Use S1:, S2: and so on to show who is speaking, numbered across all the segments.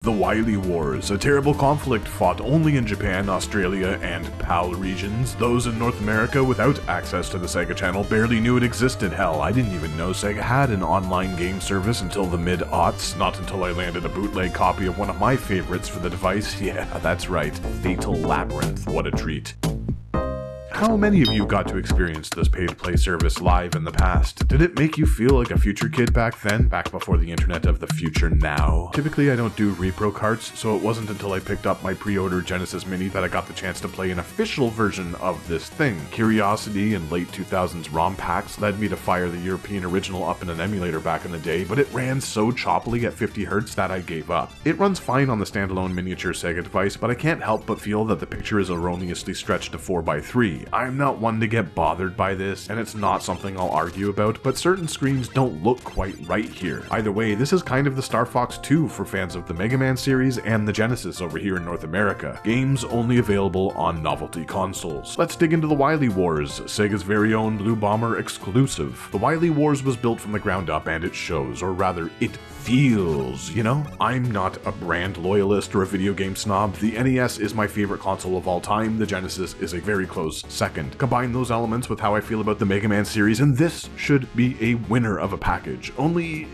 S1: The Wily Wars, a terrible conflict fought only in Japan, Australia, and PAL regions. Those in North America without access to the Sega Channel barely knew it existed. Hell, I didn't even know Sega had an online game service until the mid-aughts, not until I landed a bootleg copy of one of my favorites for the device. Yeah, that's right, Fatal Labyrinth. What a treat. How many of you got to experience this pay-to-play service live in the past? Did it make you feel like a future kid back then, back before the internet of the future now? Typically I don't do repro carts, so it wasn't until I picked up my pre-order Genesis Mini that I got the chance to play an official version of this thing. Curiosity and late 2000s ROM packs led me to fire the European original up in an emulator back in the day, but it ran so choppily at 50Hz that I gave up. It runs fine on the standalone miniature Sega device, but I can't help but feel that the picture is erroneously stretched to 4:3. I'm not one to get bothered by this, and it's not something I'll argue about, but certain screens don't look quite right here. Either way, this is kind of the Star Fox 2 for fans of the Mega Man series and the Genesis over here in North America. Games only available on novelty consoles. Let's dig into the Wily Wars, Sega's very own Blue Bomber exclusive. The Wily Wars was built from the ground up, and it shows, or rather, it feels, you know? I'm not a brand loyalist or a video game snob. The NES is my favorite console of all time, the Genesis is a very close second. Combine those elements with how I feel about the Mega Man series, and this should be a winner of a package. Only,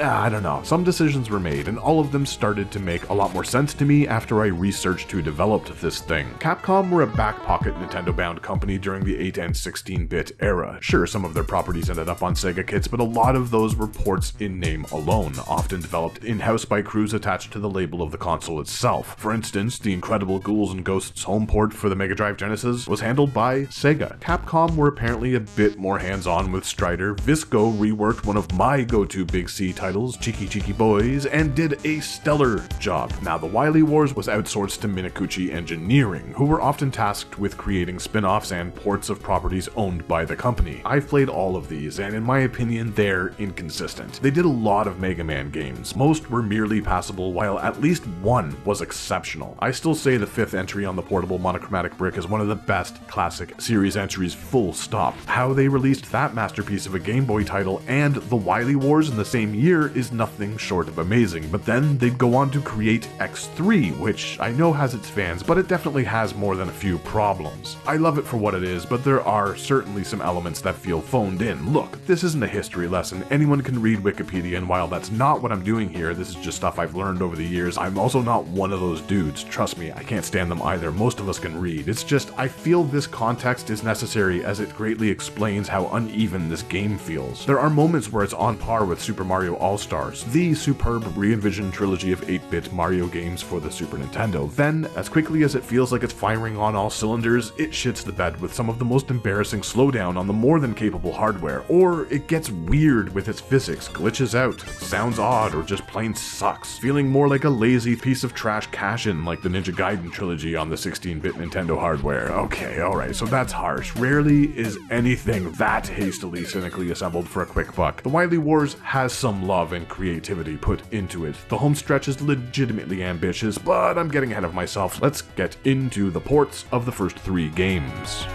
S1: I don't know. Some decisions were made, and all of them started to make a lot more sense to me after I researched who developed this thing. Capcom were a back-pocket Nintendo-bound company during the 8 and 16-bit era. Sure, some of their properties ended up on Sega kits, but a lot of those were ports in name alone, often developed in-house by crews attached to the label of the console itself. For instance, the incredible Ghouls and Ghosts home port for the Mega Drive Genesis was handled by Sega. Capcom were apparently a bit more hands-on with Strider. Visco reworked one of my go-to Big C titles, Cheeky Cheeky Boys, and did a stellar job. Now, the Wily Wars was outsourced to Minakuchi Engineering, who were often tasked with creating spin-offs and ports of properties owned by the company. I've played all of these, and in my opinion, they're inconsistent. They did a lot of Mega Man games. Most were merely passable, while at least one was exceptional. I still say the 5th entry on the portable monochromatic brick is one of the best classic series entries, full stop. How they released that masterpiece of a Game Boy title and the Wily Wars in the same year is nothing short of amazing, but then they'd go on to create X3, which I know has its fans, but it definitely has more than a few problems. I love it for what it is, but there are certainly some elements that feel phoned in. Look, this isn't a history lesson. Anyone can read Wikipedia, and while that's not what I'm doing here, this is just stuff I've learned over the years. I'm also not one of those dudes. Trust me, I can't stand them either. Most of us can read. It's just, I feel this context is necessary as it greatly explains how uneven this game feels. There are moments where it's on par with Super Mario All-Stars, the superb re-envisioned trilogy of 8-bit Mario games for the Super Nintendo. Then, as quickly as it feels like it's firing on all cylinders, it shits the bed with some of the most embarrassing slowdown on the more than capable hardware, or it gets weird with its physics, glitches out, sounds odd, or just plain sucks, feeling more like a lazy piece of trash cash-in like the Ninja Gaiden trilogy on the 16-bit Nintendo hardware. Okay, alright, so that's harsh. Rarely is anything that hastily, cynically assembled for a quick buck. The Wily Wars has some love and creativity put into it. The home stretch is legitimately ambitious, but I'm getting ahead of myself. Let's get into the ports of the first 3 games.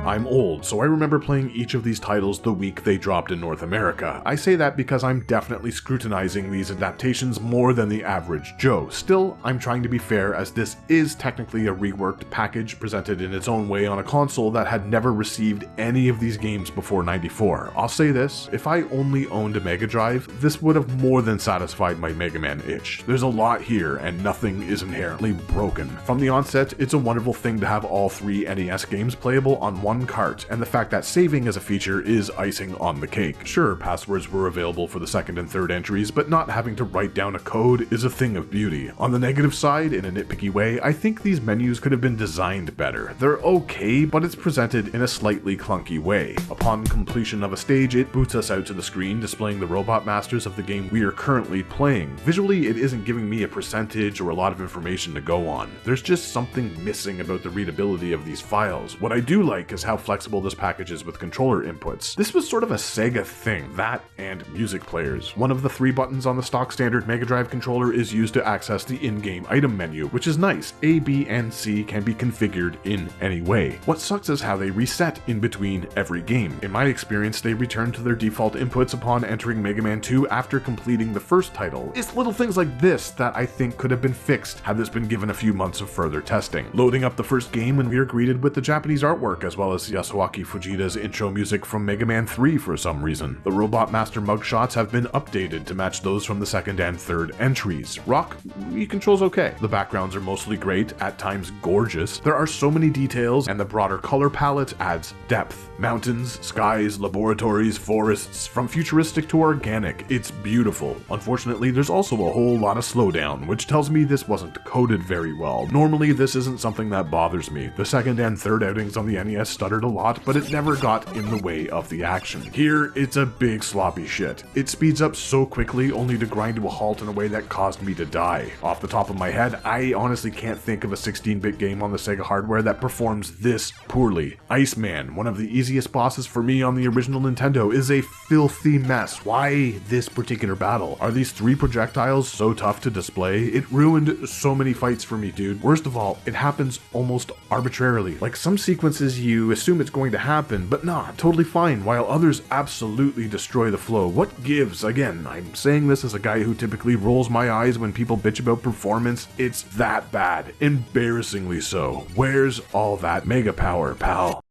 S1: I'm old, so I remember playing each of these titles the week they dropped in North America. I say that because I'm definitely scrutinizing these adaptations more than the average Joe. Still, I'm trying to be fair, as this is technically a reworked package presented in its own way on a console that had never received any of these games before '94. I'll say this, if I only owned a Mega Drive, this would have more than satisfied my Mega Man itch. There's a lot here, and nothing is inherently broken. From the onset, it's a wonderful thing to have all 3 NES games playable on one cart, and the fact that saving as a feature is icing on the cake. Sure, passwords were available for the 2nd and 3rd entries, but not having to write down a code is a thing of beauty. On the negative side, in a nitpicky way, I think these menus could have been designed better. They're okay, but it's presented in a slightly clunky way. Upon completion of a stage, it boots us out to the screen, displaying the robot masters of the game we are currently playing. Visually, it isn't giving me a percentage or a lot of information to go on. There's just something missing about the readability of these files. What I do like is how how flexible this package is with controller inputs. This was sort of a Sega thing, that and music players. One of the 3 buttons on the stock standard Mega Drive controller is used to access the in-game item menu, which is nice. A, B, and C can be configured in any way. What sucks is how they reset in between every game. In my experience, they return to their default inputs upon entering Mega Man 2 after completing the first title. It's little things like this that I think could have been fixed had this been given a few months of further testing. Loading up the first game when we are greeted with the Japanese artwork as well as Yasuaki Fujita's intro music from Mega Man 3 for some reason. The Robot Master mugshots have been updated to match those from the second and third entries. Rock, he controls okay. The backgrounds are mostly great, at times gorgeous. There are so many details and the broader color palette adds depth. Mountains, skies, laboratories, forests, from futuristic to organic. It's beautiful. Unfortunately, there's also a whole lot of slowdown, which tells me this wasn't coded very well. Normally, this isn't something that bothers me. The second and third outings on the NES stuttered a lot, but it never got in the way of the action. Here, it's a big sloppy shit. It speeds up so quickly only to grind to a halt in a way that caused me to die. Off the top of my head, I honestly can't think of a 16-bit game on the Sega hardware that performs this poorly. Iceman, one of the easiest bosses for me on the original Nintendo, is a filthy mess. Why this particular battle? Are these 3 projectiles so tough to display? It ruined so many fights for me, dude. Worst of all, it happens almost arbitrarily. Like some sequences you assume it's going to happen, but nah, totally fine, while others absolutely destroy the flow. What gives? Again, I'm saying this as a guy who typically rolls my eyes when people bitch about performance. It's that bad. Embarrassingly so. Where's all that mega power, pal?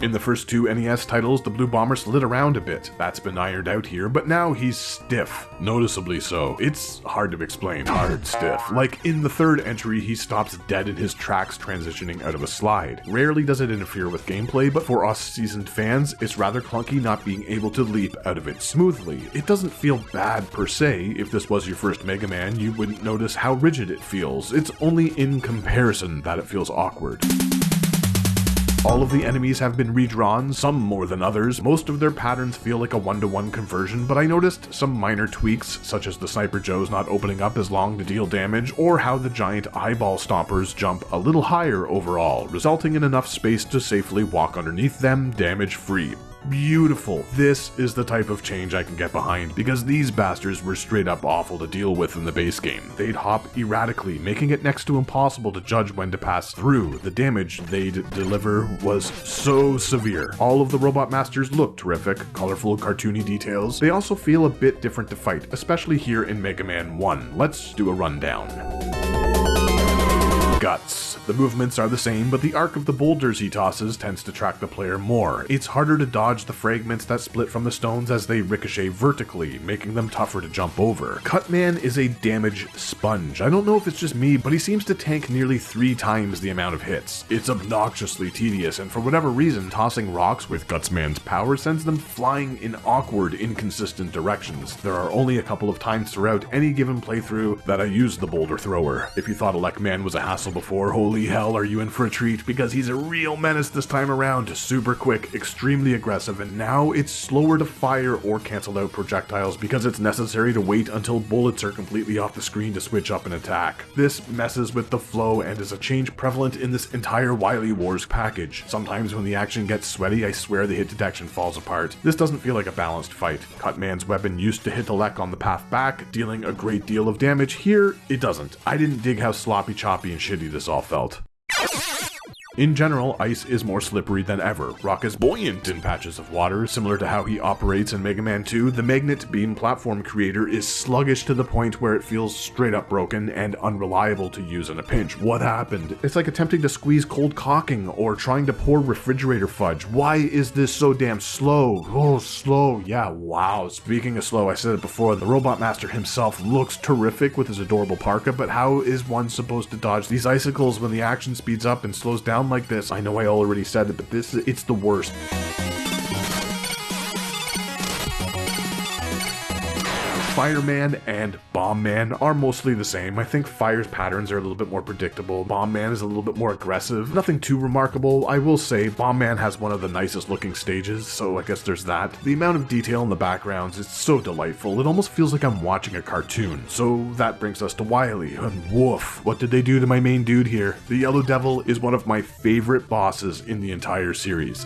S1: In the first 2 NES titles, the Blue Bomber slid around a bit. That's been ironed out here, but now he's stiff. Noticeably so. It's hard to explain. Hard stiff. Like in the third entry, he stops dead in his tracks transitioning out of a slide. Rarely does it interfere with gameplay, but for us seasoned fans, it's rather clunky not being able to leap out of it smoothly. It doesn't feel bad per se. If this was your first Mega Man, you wouldn't notice how rigid it feels. It's only in comparison that it feels awkward. All of the enemies have been redrawn, some more than others. Most of their patterns feel like a 1-to-1 conversion, but I noticed some minor tweaks, such as the Sniper Joes not opening up as long to deal damage, or how the giant eyeball stompers jump a little higher overall, resulting in enough space to safely walk underneath them damage-free. Beautiful. This is the type of change I can get behind, because these bastards were straight up awful to deal with in the base game. They'd hop erratically, making it next to impossible to judge when to pass through. The damage they'd deliver was so severe. All of the Robot Masters look terrific, colorful cartoony details. They also feel a bit different to fight, especially here in Mega Man 1. Let's do a rundown. Guts. The movements are the same, but the arc of the boulders he tosses tends to track the player more. It's harder to dodge the fragments that split from the stones as they ricochet vertically, making them tougher to jump over. Cutman is a damage sponge. I don't know if it's just me, but he seems to tank nearly 3 times the amount of hits. It's obnoxiously tedious, and for whatever reason, tossing rocks with Gutsman's power sends them flying in awkward, inconsistent directions. There are only a couple of times throughout any given playthrough that I use the boulder thrower. If you thought Elecman was a hassle before, holy hell, are you in for a treat, because he's a real menace this time around. Super quick, extremely aggressive, and now it's slower to fire or cancel out projectiles because it's necessary to wait until bullets are completely off the screen to switch up an attack. This messes with the flow and is a change prevalent in this entire Wily Wars package. Sometimes when the action gets sweaty, I swear the hit detection falls apart. This doesn't feel like a balanced fight. Cutman's weapon used to hit Elec on the path back, dealing a great deal of damage. Here, it doesn't. I didn't dig how sloppy, choppy, and shitty this all felt. In general, ice is more slippery than ever. Rock is buoyant in patches of water, similar to how he operates in Mega Man 2. The Magnet Beam platform creator is sluggish to the point where it feels straight up broken and unreliable to use in a pinch. What happened? It's like attempting to squeeze cold caulking or trying to pour refrigerator fudge. Why is this so damn slow? Oh, slow. Yeah, wow. Speaking of slow, I said it before, the Robot Master himself looks terrific with his adorable parka, but how is one supposed to dodge these icicles when the action speeds up and slows down like this? I know I already said it, but it's the worst. Fireman and Bombman are mostly the same. I think Fire's patterns are a little bit more predictable. Bombman is a little bit more aggressive. Nothing too remarkable. I will say Bombman has one of the nicest looking stages, so I guess there's that. The amount of detail in the backgrounds is so delightful. It almost feels like I'm watching a cartoon. So that brings us to Wily, and woof, what did they do to my main dude here? The Yellow Devil is one of my favorite bosses in the entire series.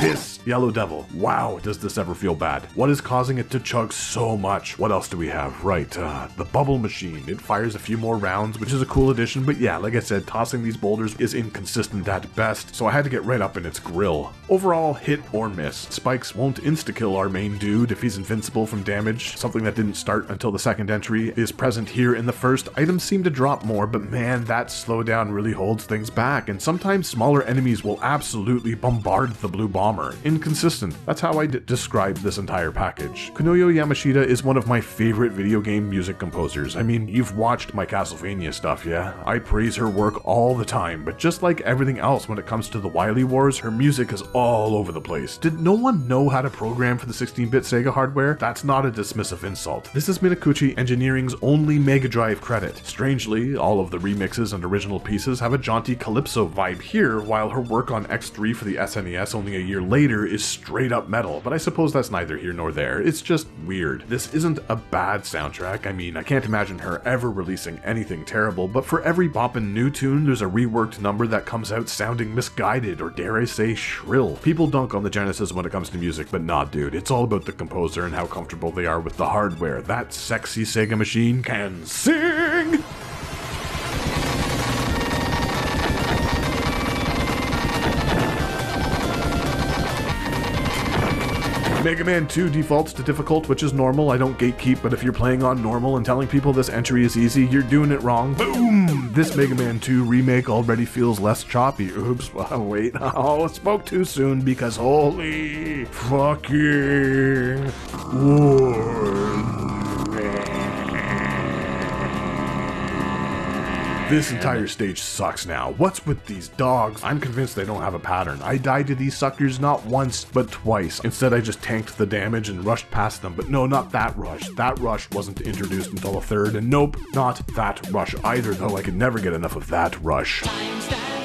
S1: This Yellow Devil. Wow, does this ever feel bad? What is causing it to chug so much? What else do we have? Right, the bubble machine. It fires a few more rounds, which is a cool addition, but yeah, like I said, tossing these boulders is inconsistent at best, so I had to get right up in its grill. Overall, hit or miss. Spikes won't insta-kill our main dude if he's invincible from damage. Something that didn't start until the second entry is present here in the first. Items seem to drop more, but man, that slowdown really holds things back, and sometimes smaller enemies will absolutely bombard the blue bomber. Inconsistent. That's how I describe this entire package. Kunoyo Yamashita is one of my favorite video game music composers. I mean, you've watched my Castlevania stuff, yeah? I praise her work all the time, but just like everything else when it comes to the Wily Wars, her music is all over the place. Did no one know how to program for the 16-bit Sega hardware? That's not a dismissive insult. This is Minakuchi Engineering's only Mega Drive credit. Strangely, all of the remixes and original pieces have a jaunty calypso vibe here, while her work on X3 for the SNES only a year later is straight up metal, but I suppose that's neither here nor there. It's just weird. This isn't a bad soundtrack. I mean, I can't imagine her ever releasing anything terrible, but for every boppin' new tune, there's a reworked number that comes out sounding misguided, or dare I say, shrill. People dunk on the Genesis when it comes to music, but nah, dude, it's all about the composer and how comfortable they are with the hardware. That sexy Sega machine can sing! Mega Man 2 defaults to difficult, which is normal. I don't gatekeep, but if you're playing on normal and telling people this entry is easy, you're doing it wrong. Boom! This Mega Man 2 remake already feels less choppy. Oops, wait. Oh, spoke too soon because holy fucking war. This entire stage sucks now. What's with these dogs? I'm convinced they don't have a pattern. I died to these suckers not once, but twice. Instead, I just tanked the damage and rushed past them. But no, not that rush. That rush wasn't introduced until the third, and nope, not that rush either, though I could never get enough of that rush.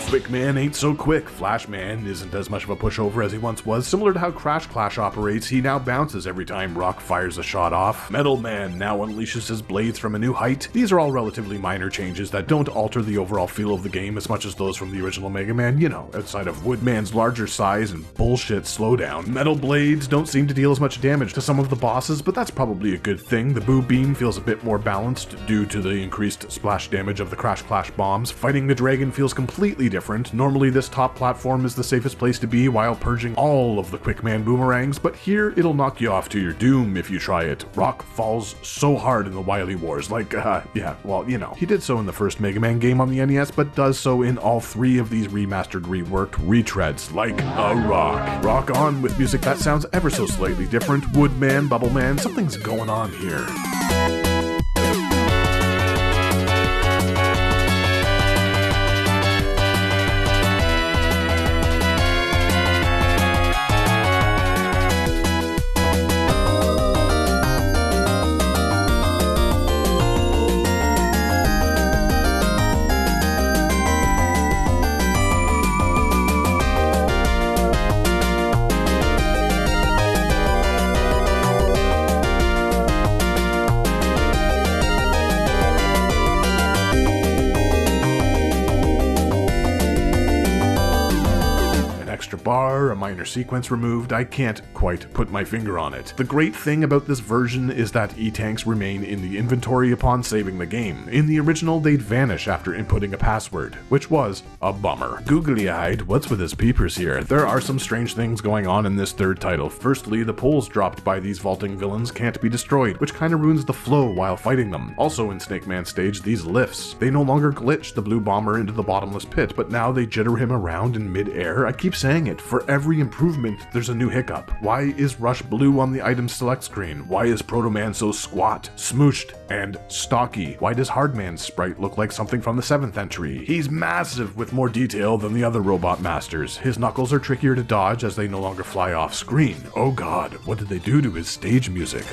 S1: Quick Man ain't so quick. Flash Man isn't as much of a pushover as he once was. Similar to how Crash Clash operates, he now bounces every time Rock fires a shot off. Metal Man now unleashes his blades from a new height. These are all relatively minor changes that don't alter the overall feel of the game as much as those from the original Mega Man, you know, outside of Woodman's larger size and bullshit slowdown. Metal blades don't seem to deal as much damage to some of the bosses, but that's probably a good thing. The Boo Beam feels a bit more balanced due to the increased splash damage of the Crash Clash bombs. Fighting the dragon feels completely different. Normally this top platform is the safest place to be while purging all of the Quick Man boomerangs, but here it'll knock you off to your doom if you try it. Rock falls so hard in the Wily Wars, like, yeah, well, you know. He did so in the first Mega Man game on the NES, but does so in all three of these remastered, reworked retreads, like a rock. Rock on with music that sounds ever so slightly different. Woodman, Bubble Man, something's going on here. Bar, a minor sequence removed, I can't quite put my finger on it. The great thing about this version is that E-tanks remain in the inventory upon saving the game. In the original, they'd vanish after inputting a password, which was a bummer. Googly-eyed, what's with his peepers here? There are some strange things going on in this third title. Firstly, the poles dropped by these vaulting villains can't be destroyed, which kinda ruins the flow while fighting them. Also in Snake Man stage, these lifts. They no longer glitch the blue bomber into the bottomless pit, but now they jitter him around in mid-air. I keep saying it, forever every improvement, there's a new hiccup. Why is Rush blue on the item select screen? Why is Proto Man so squat, smooshed, and stocky? Why does Hardman's sprite look like something from the 7th entry? He's massive with more detail than the other robot masters. His knuckles are trickier to dodge as they no longer fly off screen. Oh god, what did they do to his stage music?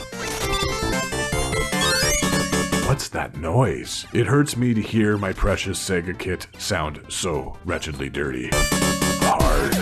S1: What's that noise? It hurts me to hear my precious Sega kit sound so wretchedly dirty. Hard.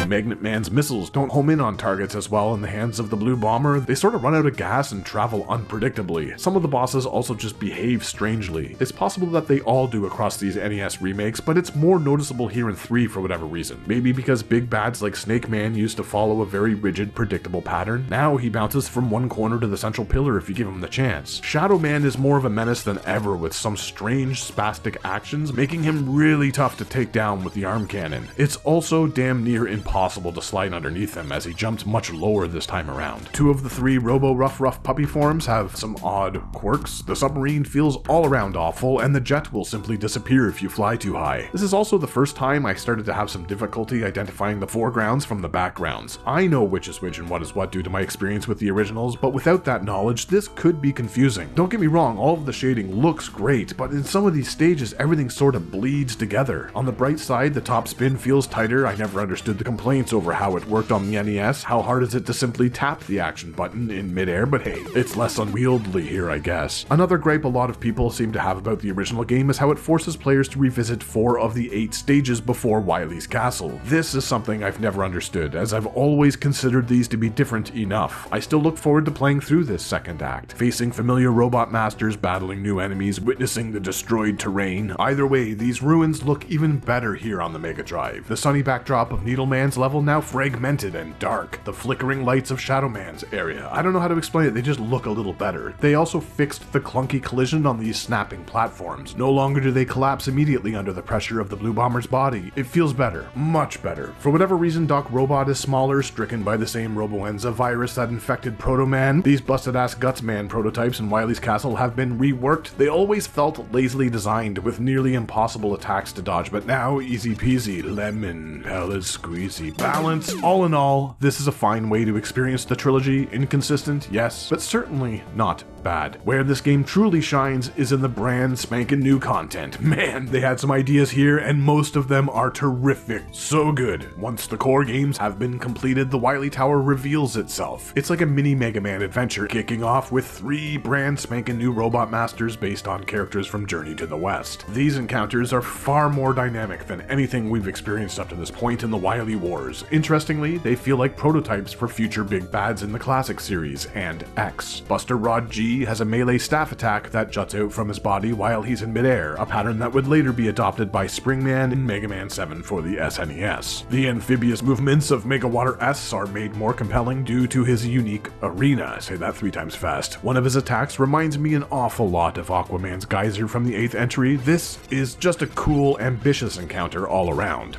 S1: Magnet Man's missiles don't home in on targets as well in the hands of the blue bomber. They sort of run out of gas and travel unpredictably. Some of the bosses also just behave strangely. It's possible that they all do across these NES remakes, but it's more noticeable here in 3 for whatever reason. Maybe because big bads like Snake Man used to follow a very rigid, predictable pattern. Now he bounces from one corner to the central pillar if you give him the chance. Shadow Man is more of a menace than ever with some strange spastic actions, making him really tough to take down with the arm cannon. It's also damn near impossible to slide underneath him as he jumped much lower this time around. 2 of the 3 Robo Rough puppy forms have some odd quirks. The submarine feels all around awful, and the jet will simply disappear if you fly too high. This is also the first time I started to have some difficulty identifying the foregrounds from the backgrounds. I know which is which and what is what due to my experience with the originals, but without that knowledge, this could be confusing. Don't get me wrong, all of the shading looks great, but in some of these stages, everything sort of bleeds together. On the bright side, the top spin feels tighter. I never understood the complaints over how it worked on the NES. How hard is it to simply tap the action button in midair? But hey, it's less unwieldy here, I guess. Another gripe a lot of people seem to have about the original game is how it forces players to revisit 4 of the 8 stages before Wily's castle. This is something I've never understood, as I've always considered these to be different enough. I still look forward to playing through this second act, facing familiar robot masters, battling new enemies, witnessing the destroyed terrain. Either way, these ruins look even better here on the Mega Drive. The sunny backdrop of Needleman's level now fragmented and dark. The flickering lights of Shadow Man's area. I don't know how to explain it, they just look a little better. They also fixed the clunky collision on these snapping platforms. No longer do they collapse immediately under the pressure of the Blue Bomber's body. It feels better. Much better. For whatever reason, Doc Robot is smaller, stricken by the same Roboenza virus that infected Proto Man. These busted-ass Guts Man prototypes in Wily's castle have been reworked. They always felt lazily designed, with nearly impossible attacks to dodge, but now easy peasy, lemon, palate squeezy. Balance. All in all, this is a fine way to experience the trilogy. Inconsistent, yes, but certainly not bad. Where this game truly shines is in the brand spanking new content. Man, they had some ideas here, and most of them are terrific. So good. Once the core games have been completed, the Wily Tower reveals itself. It's like a mini Mega Man adventure, kicking off with 3 brand spanking new robot masters based on characters from Journey to the West. These encounters are far more dynamic than anything we've experienced up to this point in the Wily Wars. Interestingly, they feel like prototypes for future big bads in the classic series and X. Buster Rod G has a melee staff attack that juts out from his body while he's in midair, a pattern that would later be adopted by Springman in Mega Man 7 for the SNES. The amphibious movements of Mega Water S are made more compelling due to his unique arena. Say that 3 times fast. One of his attacks reminds me an awful lot of Aquaman's geyser from the 8th entry. This is just a cool, ambitious encounter all around.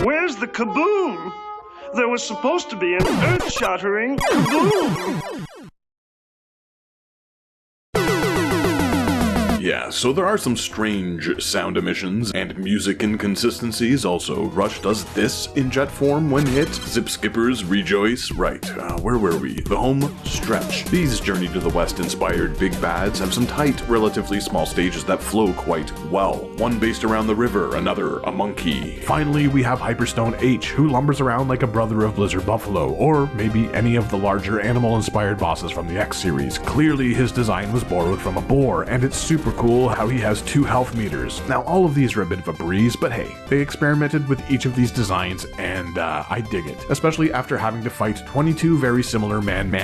S2: Where's the kaboom? There was supposed to be an earth-shattering kaboom!
S1: Yeah, so there are some strange sound emissions and music inconsistencies. Also, Rush does this in jet form when hit. Zip skippers rejoice. Right, where were we? The home stretch. These Journey to the West inspired big bads have some tight, relatively small stages that flow quite well. One based around the river, another a monkey. Finally, we have Hyperstone H, who lumbers around like a brother of Blizzard Buffalo, or maybe any of the larger animal-inspired bosses from the X series. Clearly, his design was borrowed from a boar, and it's super cool how he has 2 health meters. Now, all of these are a bit of a breeze, but hey, they experimented with each of these designs, and I dig it. Especially after having to fight 22 very similar man.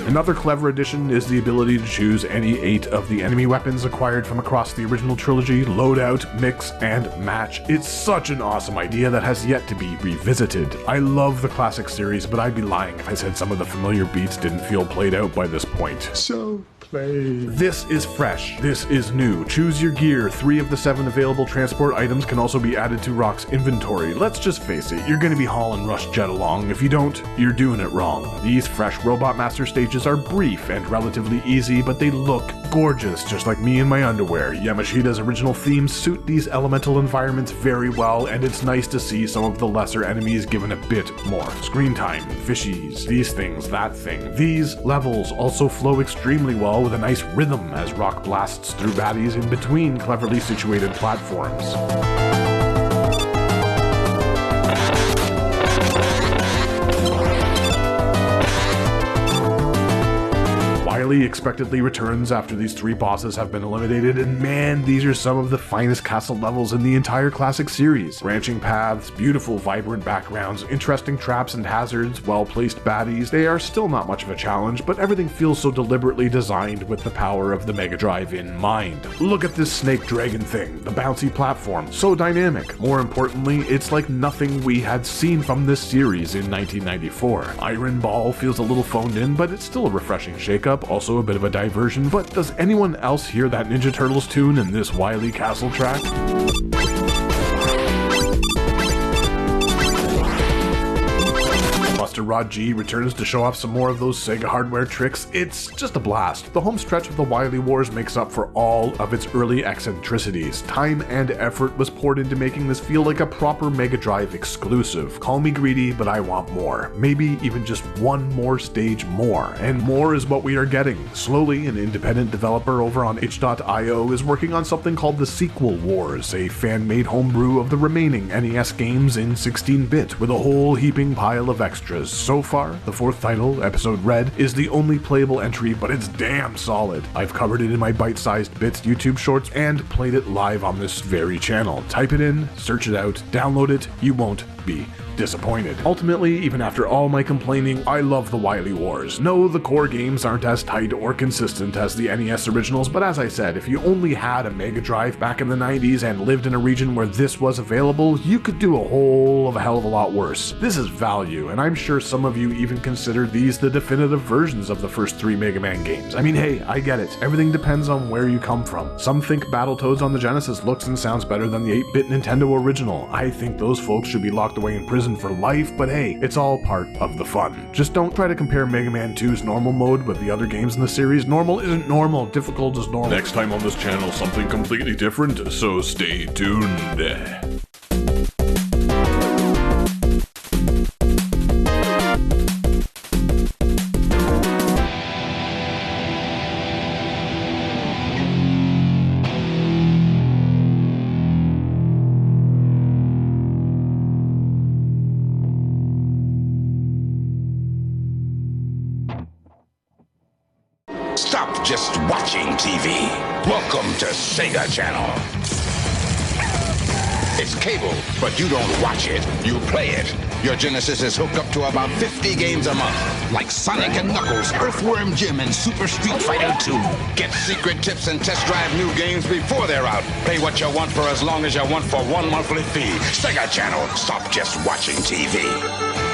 S1: Another clever addition is the ability to choose any 8 of the enemy weapons acquired from across the original trilogy, load out, mix, and match. It's such an awesome idea that has yet to be revisited. I love the classic series, but I'd be lying if I said some of the familiar beats didn't feel played out by this point. So play. This is fresh fresh. This is new. Choose your gear. 3 of the 7 available transport items can also be added to Rock's inventory. Let's just face it, you're gonna be hauling Rush Jet along. If you don't, you're doing it wrong. These fresh Robot Master stages are brief and relatively easy, but they look gorgeous, just like me in my underwear. Yamashita's original themes suit these elemental environments very well, and it's nice to see some of the lesser enemies given a bit more screen time. Fishies, these things, that thing. These levels also flow extremely well with a nice rhythm as Rock blasts through baddies in between cleverly situated platforms. Wily expectedly returns after these 3 bosses have been eliminated, and man, these are some of the finest castle levels in the entire classic series. Branching paths, beautiful vibrant backgrounds, interesting traps and hazards, well-placed baddies. They are still not much of a challenge, but everything feels so deliberately designed with the power of the Mega Drive in mind. Look at this snake dragon thing, the bouncy platform, so dynamic. More importantly, it's like nothing we had seen from this series in 1994. Iron Ball feels a little phoned in, but it's still a refreshing shakeup. Also a bit of a diversion, but does anyone else hear that Ninja Turtles tune in this Wily Castle track? Rod G returns to show off some more of those Sega hardware tricks. It's just a blast. The home stretch of the Wily Wars makes up for all of its early eccentricities. Time and effort was poured into making this feel like a proper Mega Drive exclusive. Call me greedy, but I want more. Maybe even just one more stage more. And more is what we are getting. Slowly, an independent developer over on itch.io is working on something called the Sequel Wars, a fan-made homebrew of the remaining NES games in 16-bit, with a whole heaping pile of extras. So far, the 4th title, Episode Red, is the only playable entry, but it's damn solid. I've covered it in my bite-sized bits YouTube shorts and played it live on this very channel. Type it in, search it out, download it, you won't be disappointed. Ultimately, even after all my complaining, I love the Wily Wars. No, the core games aren't as tight or consistent as the NES originals, but as I said, if you only had a Mega Drive back in the 90s and lived in a region where this was available, you could do a hell of a lot worse. This is value, and I'm sure some of you even consider these the definitive versions of the first 3 Mega Man games. I mean, hey, I get it. Everything depends on where you come from. Some think Battletoads on the Genesis looks and sounds better than the 8-bit Nintendo original. I think those folks should be locked away in prison for life, but hey, it's all part of the fun. Just don't try to compare Mega Man 2's normal mode with the other games in the series. Normal isn't normal, difficult is normal. Next time on this channel, something completely different, so stay tuned.
S3: Stop just watching TV. Welcome to Sega Channel. It's cable, but you don't watch it, you play it. Your Genesis is hooked up to about 50 games a month, like Sonic and Knuckles, Earthworm Jim, and Super Street Fighter 2. Get secret tips and test drive new games before they're out. Pay what you want for as long as you want for one monthly fee. Sega Channel. Stop just watching TV.